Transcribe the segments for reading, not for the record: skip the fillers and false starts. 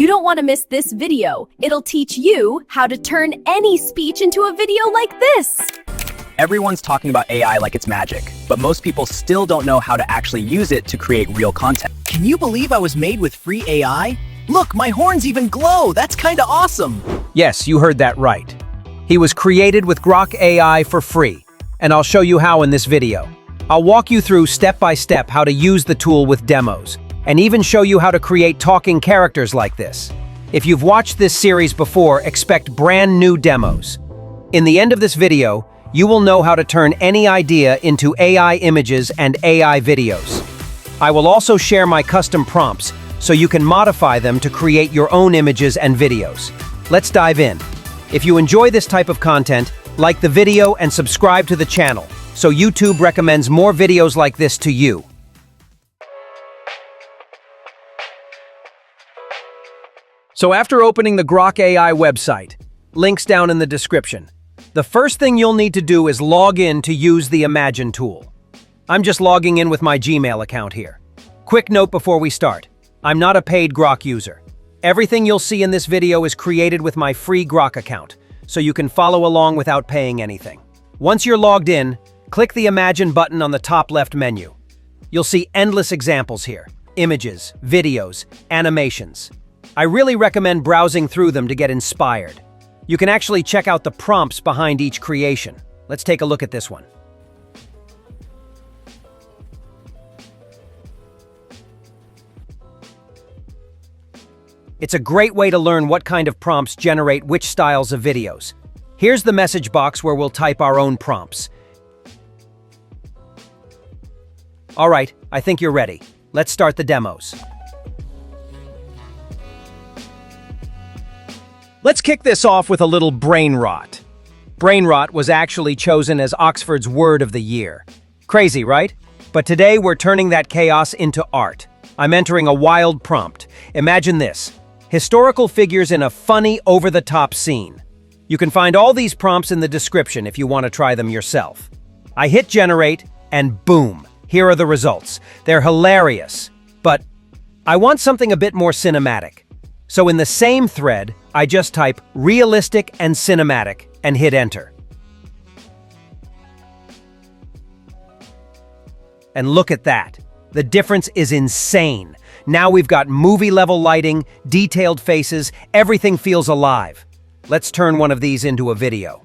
You don't want to miss this video. It'll teach you how to turn any speech into a video like this. Everyone's talking about AI like it's magic, but most people still don't know how to actually use it to create real content. Can you believe I was made with free AI? Look, my horns even glow! That's kinda awesome! Yes, you heard that right. He was created with Grok AI for free, and I'll show you how in this video. I'll walk you through step by step how to use the tool with demos, and even show you how to create talking characters like this. If you've watched this series before, expect brand new demos. In the end of this video, you will know how to turn any idea into AI images and AI videos. I will also share my custom prompts so you can modify them to create your own images and videos. Let's dive in. If you enjoy this type of content, like the video and subscribe to the channel so YouTube recommends more videos like this to you. So after opening the Grok AI website, links down in the description, the first thing you'll need to do is log in to use the Imagine tool. I'm just logging in with my Gmail account here. Quick note before we start, I'm not a paid Grok user. Everything you'll see in this video is created with my free Grok account, so you can follow along without paying anything. Once you're logged in, click the Imagine button on the top left menu. You'll see endless examples here: images, videos, animations. I really recommend browsing through them to get inspired. You can actually check out the prompts behind each creation. Let's take a look at this one. It's a great way to learn what kind of prompts generate which styles of videos. Here's the message box where we'll type our own prompts. All right, I think you're ready. Let's start the demos. Let's kick this off with a little brain rot. Brain rot was actually chosen as Oxford's Word of the Year. Crazy, right? But today we're turning that chaos into art. I'm entering a wild prompt. Imagine this: historical figures in a funny, over-the-top scene. You can find all these prompts in the description if you want to try them yourself. I hit generate, and boom, here are the results. They're hilarious, but I want something a bit more cinematic. So in the same thread, I just type realistic and cinematic and hit enter. And look at that. The difference is insane. Now we've got movie-level lighting, detailed faces, everything feels alive. Let's turn one of these into a video.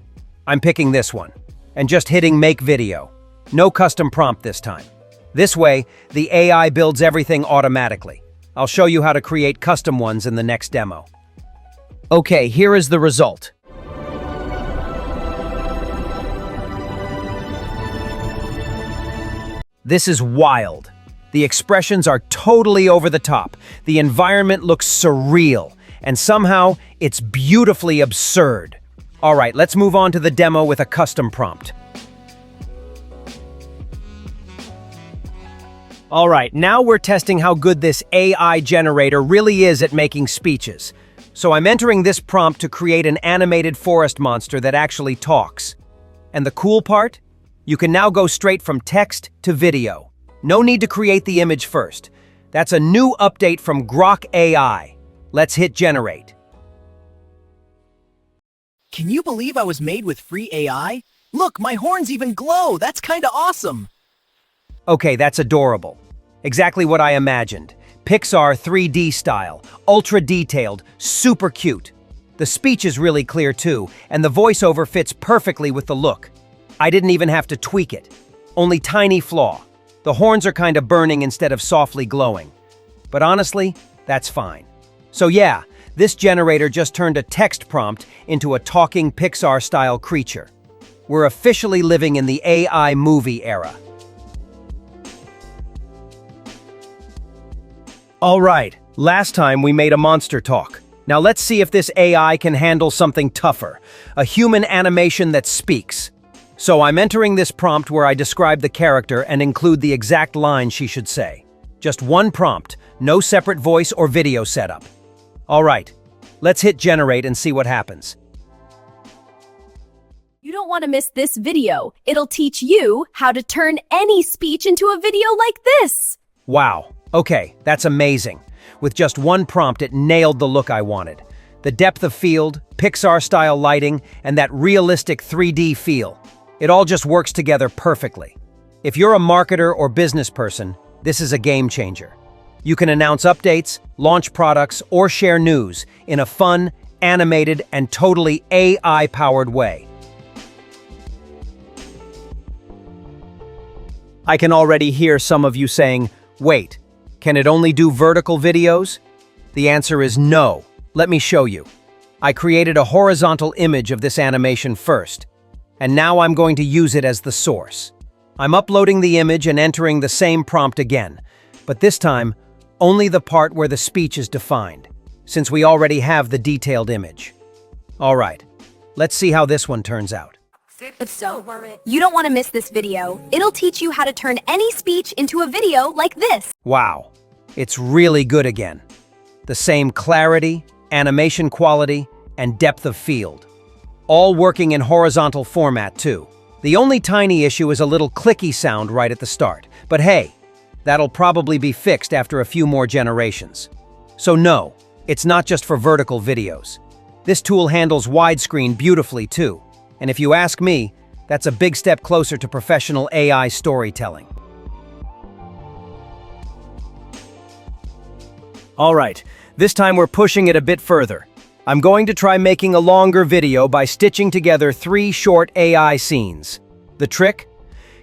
I'm picking this one, and just hitting make video. No custom prompt this time. This way, the AI builds everything automatically. I'll show you how to create custom ones in the next demo. Okay, here is the result. This is wild. The expressions are totally over the top. The environment looks surreal, and somehow it's beautifully absurd. All right, let's move on to the demo with a custom prompt. All right, now we're testing how good this AI generator really is at making speeches. So I'm entering this prompt to create an animated forest monster that actually talks. And the cool part? You can now go straight from text to video. No need to create the image first. That's a new update from Grok AI. Let's hit generate. Can you believe I was made with free AI? Look, my horns even glow! That's kinda awesome! Okay, that's adorable. Exactly what I imagined. Pixar 3D style, ultra detailed, super cute. The speech is really clear too, and the voiceover fits perfectly with the look. I didn't even have to tweak it. Only tiny flaw. The horns are kind of burning instead of softly glowing. But honestly, that's fine. So yeah, this generator just turned a text prompt into a talking Pixar-style creature. We're officially living in the AI movie era. All right, last time we made a monster talk. Now let's see if this AI can handle something tougher, a human animation that speaks. So I'm entering this prompt where I describe the character and include the exact line she should say. Just one prompt, no separate voice or video setup. All right, let's hit generate and see what happens. You don't want to miss this video. It'll teach you how to turn any speech into a video like this. Wow, okay, that's amazing. With just one prompt, it nailed the look I wanted. The depth of field, Pixar-style lighting, and that realistic 3D feel. It all just works together perfectly. If you're a marketer or business person, this is a game changer. You can announce updates, launch products, or share news in a fun, animated, and totally AI-powered way. I can already hear some of you saying, wait, can it only do vertical videos? The answer is no. Let me show you. I created a horizontal image of this animation first, and now I'm going to use it as the source. I'm uploading the image and entering the same prompt again, but this time, only the part where the speech is defined, since we already have the detailed image. All right, let's see how this one turns out. So, you don't want to miss this video. It'll teach you how to turn any speech into a video like this. Wow, it's really good again. The same clarity, animation quality, and depth of field. All working in horizontal format too. The only tiny issue is a little clicky sound right at the start. But hey, that'll probably be fixed after a few more generations. So no, it's not just for vertical videos. This tool handles widescreen beautifully too. And if you ask me, that's a big step closer to professional AI storytelling. All right, this time we're pushing it a bit further. I'm going to try making a longer video by stitching together 3 short AI scenes. The trick?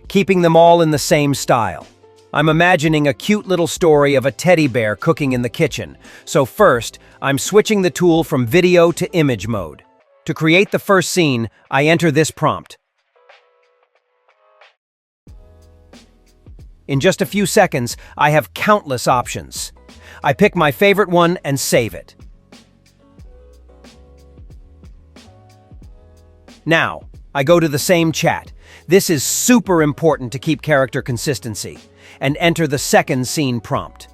Keeping them all in the same style. I'm imagining a cute little story of a teddy bear cooking in the kitchen. So first, I'm switching the tool from video to image mode. To create the first scene, I enter this prompt. In just a few seconds, I have countless options. I pick my favorite one and save it. Now, I go to the same chat. This is super important to keep character consistency, and enter the second scene prompt.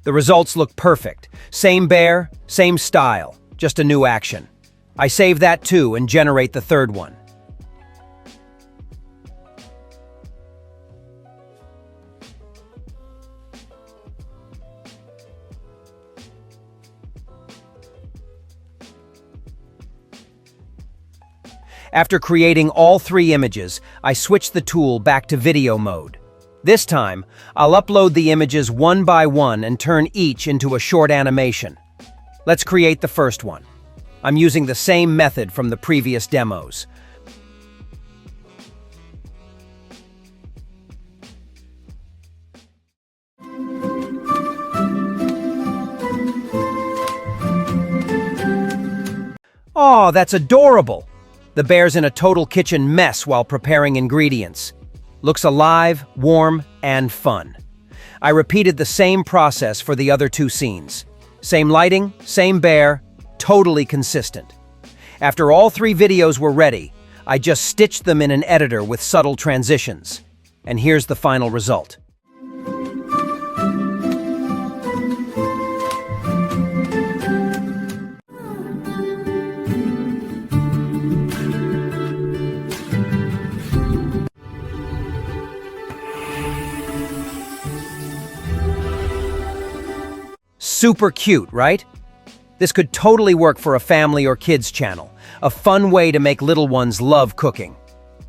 The results look perfect. Same bear, same style, just a new action. I save that too and generate the third one. After creating all 3 images, I switch the tool back to video mode. This time, I'll upload the images one by one and turn each into a short animation. Let's create the first one. I'm using the same method from the previous demos. Oh, that's adorable! The bear's in a total kitchen mess while preparing ingredients. Looks alive, warm, and fun. I repeated the same process for the other 2 scenes. Same lighting, same bear, totally consistent. After all 3 videos were ready, I just stitched them in an editor with subtle transitions. And here's the final result. Super cute, right? This could totally work for a family or kids channel, a fun way to make little ones love cooking.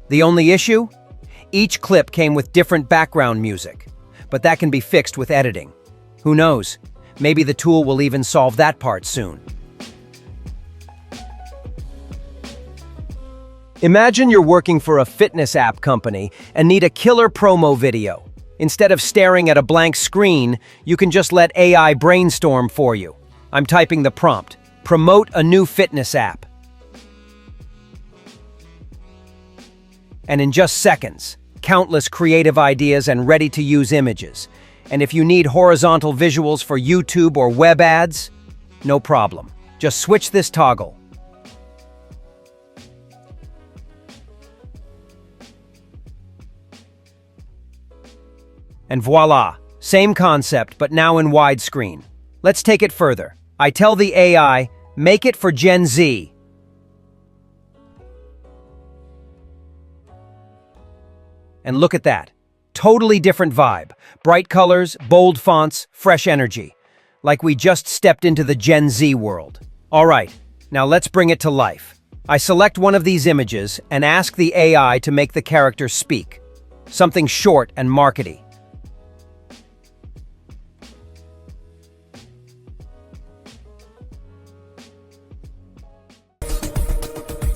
The only issue? Each clip came with different background music, but that can be fixed with editing. Who knows? Maybe the tool will even solve that part soon. Imagine you're working for a fitness app company and need a killer promo video. Instead of staring at a blank screen, you can just let AI brainstorm for you. I'm typing the prompt, promote a new fitness app. And in just seconds, countless creative ideas and ready-to-use images. And if you need horizontal visuals for YouTube or web ads, no problem. Just switch this toggle. And voila, same concept, but now in widescreen. Let's take it further. I tell the AI, make it for Gen Z. And look at that. Totally different vibe. Bright colors, bold fonts, fresh energy. Like we just stepped into the Gen Z world. All right, now let's bring it to life. I select one of these images and ask the AI to make the character speak. Something short and markety.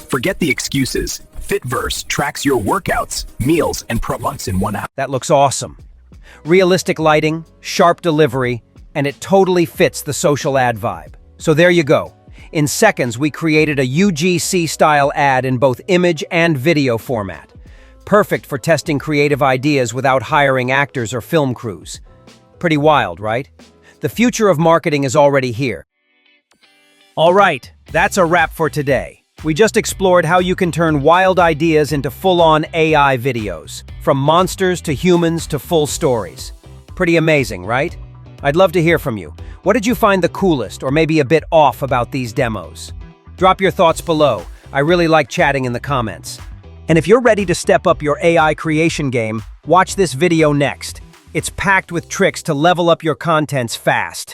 Forget the excuses. Fitverse tracks your workouts, meals, and months in 1 hour. That looks awesome. Realistic lighting, sharp delivery, and it totally fits the social ad vibe. So there you go. In seconds, we created a UGC-style ad in both image and video format. Perfect for testing creative ideas without hiring actors or film crews. Pretty wild, right? The future of marketing is already here. All right, that's a wrap for today. We just explored how you can turn wild ideas into full-on AI videos, from monsters to humans to full stories. Pretty amazing, right? I'd love to hear from you. What did you find the coolest or maybe a bit off about these demos? Drop your thoughts below. I really like chatting in the comments. And if you're ready to step up your AI creation game, watch this video next. It's packed with tricks to level up your contents fast.